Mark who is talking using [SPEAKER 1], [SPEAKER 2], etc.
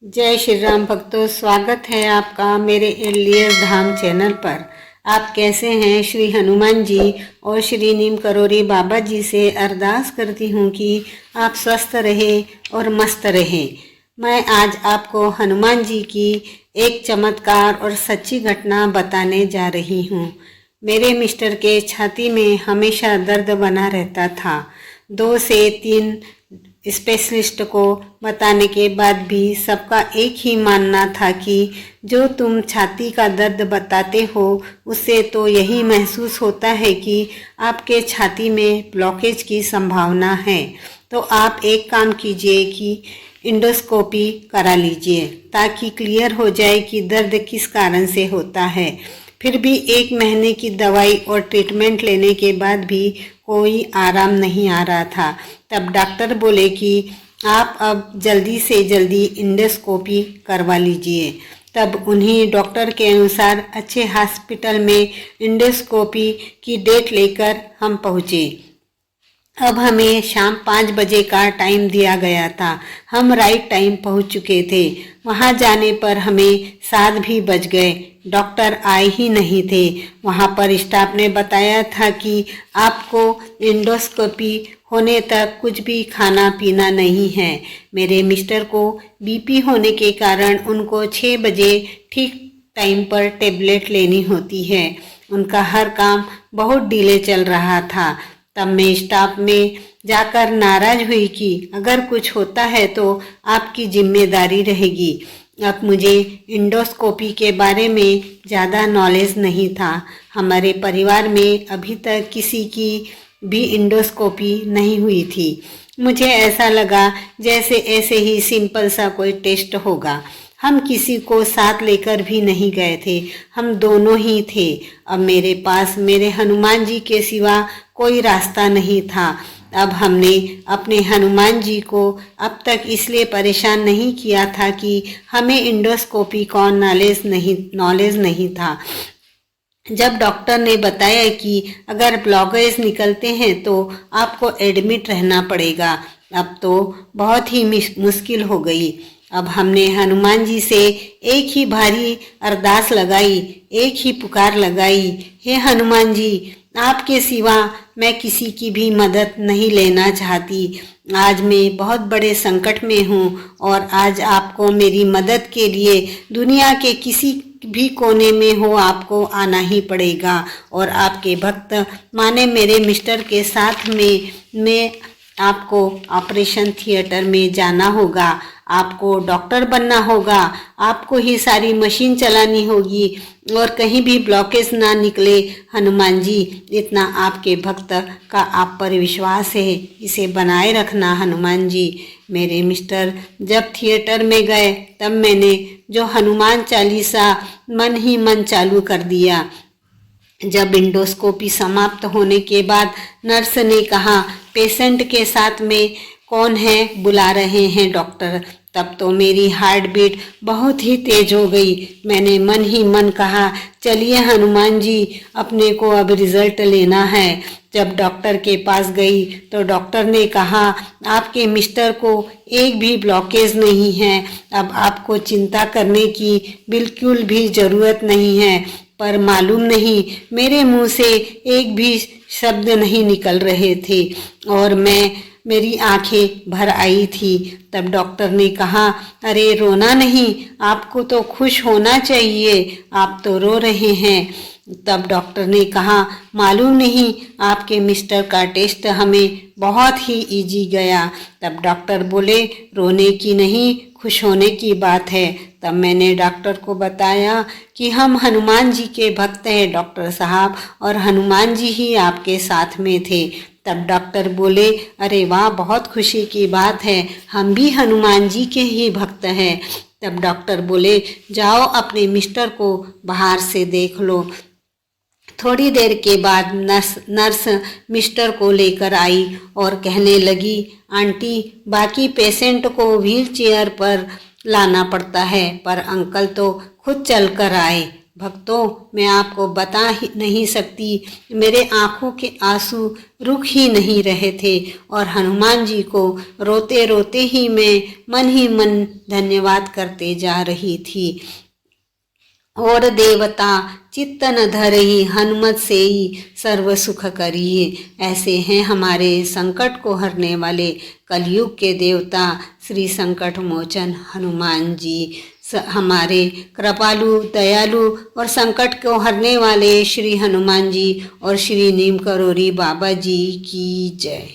[SPEAKER 1] जय श्री राम भक्तों, स्वागत है आपका मेरे एलियस धाम चैनल पर। आप कैसे हैं? श्री हनुमान जी और श्री नीम करोरी बाबा जी से अरदास करती हूँ कि आप स्वस्थ रहे और मस्त रहे। मैं आज आपको हनुमान जी की एक चमत्कार और सच्ची घटना बताने जा रही हूँ। मेरे मिस्टर के छाती में हमेशा दर्द बना रहता था। 2 से 3 स्पेशलिस्ट को बताने के बाद भी सबका एक ही मानना था कि जो तुम छाती का दर्द बताते हो उससे तो यही महसूस होता है कि आपके छाती में ब्लॉकेज की संभावना है। तो आप एक काम कीजिए कि इंडोस्कोपी करा लीजिए ताकि क्लियर हो जाए कि दर्द किस कारण से होता है। फिर भी 1 महीने की दवाई और ट्रीटमेंट लेने के बाद भी कोई आराम नहीं आ रहा था। तब डॉक्टर बोले कि आप अब जल्दी से जल्दी इंडोस्कोपी करवा लीजिए। तब उन्हीं डॉक्टर के अनुसार अच्छे हॉस्पिटल में इंडोस्कोपी की डेट लेकर हम पहुँचे। अब हमें शाम 5 बजे का टाइम दिया गया था। हम राइट टाइम पहुंच चुके थे। वहां जाने पर हमें 7 भी बज गए। डॉक्टर आए ही नहीं थे। वहां पर स्टाफ ने बताया था कि आपको इंडोस्कोपी होने तक कुछ भी खाना पीना नहीं है। मेरे मिस्टर को बीपी होने के कारण उनको 6 बजे ठीक टाइम पर टेबलेट लेनी होती है। उनका हर काम बहुत डिले चल रहा था। तब मैं स्टाफ में जाकर नाराज हुई कि अगर कुछ होता है तो आपकी जिम्मेदारी रहेगी। अब मुझे इंडोस्कोपी के बारे में ज़्यादा नॉलेज नहीं था। हमारे परिवार में अभी तक किसी की भी इंडोस्कोपी नहीं हुई थी। मुझे ऐसा लगा जैसे ऐसे ही सिंपल सा कोई टेस्ट होगा। हम किसी को साथ लेकर भी नहीं गए थे, हम दोनों ही थे। अब मेरे पास मेरे हनुमान जी के सिवा कोई रास्ता नहीं था। अब हमने अपने हनुमान जी को अब तक इसलिए परेशान नहीं किया था कि हमें इंडोस्कोपी का नॉलेज नहीं था। जब डॉक्टर ने बताया कि अगर ब्लॉकेज निकलते हैं तो आपको एडमिट रहना पड़ेगा, अब तो बहुत ही मुश्किल हो गई। अब हमने हनुमान जी से एक ही भारी अरदास लगाई, एक ही पुकार लगाई, हे हनुमान जी, आपके सिवा मैं किसी की भी मदद नहीं लेना चाहती। आज मैं बहुत बड़े संकट में हूँ और आज आपको मेरी मदद के लिए दुनिया के किसी भी कोने में हो आपको आना ही पड़ेगा। और आपके भक्त माने मेरे मिस्टर के साथ में आपको ऑपरेशन थिएटर में जाना होगा, आपको डॉक्टर बनना होगा, आपको ही सारी मशीन चलानी होगी और कहीं भी ब्लॉकेज ना निकले। हनुमान जी, इतना आपके भक्त का आप पर विश्वास है, इसे बनाए रखना हनुमान जी। मेरे मिस्टर जब थिएटर में गए तब मैंने जो हनुमान चालीसा मन ही मन चालू कर दिया। जब इंडोस्कोपी समाप्त होने के बाद नर्स ने कहा, पेशेंट के साथ में कौन है, बुला रहे हैं डॉक्टर। तब तो मेरी हार्ट बीट बहुत ही तेज हो गई। मैंने मन ही मन कहा, चलिए हनुमान जी, अपने को अब रिजल्ट लेना है। जब डॉक्टर के पास गई तो डॉक्टर ने कहा, आपके मिस्टर को एक भी ब्लॉकेज नहीं है, अब आपको चिंता करने की बिल्कुल भी ज़रूरत नहीं है। पर मालूम नहीं, मेरे मुंह से एक भी शब्द नहीं निकल रहे थे और मेरी आंखें भर आई थी। तब डॉक्टर ने कहा, अरे रोना नहीं, आपको तो खुश होना चाहिए, आप तो रो रहे हैं। तब डॉक्टर ने कहा, मालूम नहीं, आपके मिस्टर का टेस्ट हमें बहुत ही इजी गया। तब डॉक्टर बोले, रोने की नहीं, खुश होने की बात है। तब मैंने डॉक्टर को बताया कि हम हनुमान जी के भक्त हैं डॉक्टर साहब, और हनुमान जी ही आपके साथ में थे। तब डॉक्टर बोले, अरे वाह, बहुत खुशी की बात है, हम भी हनुमान जी के ही भक्त हैं। तब डॉक्टर बोले, जाओ अपने मिस्टर को बाहर से देख लो। थोड़ी देर के बाद नर्स मिस्टर को लेकर आई और कहने लगी, आंटी, बाकी पेशेंट को व्हील चेयर पर लाना पड़ता है, पर अंकल तो खुद चल कर आए। भक्तों, मैं आपको बता ही नहीं सकती, मेरे आंखों के आंसू रुक ही नहीं रहे थे और हनुमान जी को रोते रोते ही ही मन धन्यवाद करते जा रही थी। और देवता चित्तन धरहि हनुमत सेई सर्व सुख करिए। ऐसे हैं हमारे संकट को हरने वाले कलयुग के देवता श्री संकट मोचन हनुमान जी। हमारे कृपालु, दयालु और संकट को हरने वाले श्री हनुमान जी और श्री नीम करोरी बाबा जी की जय।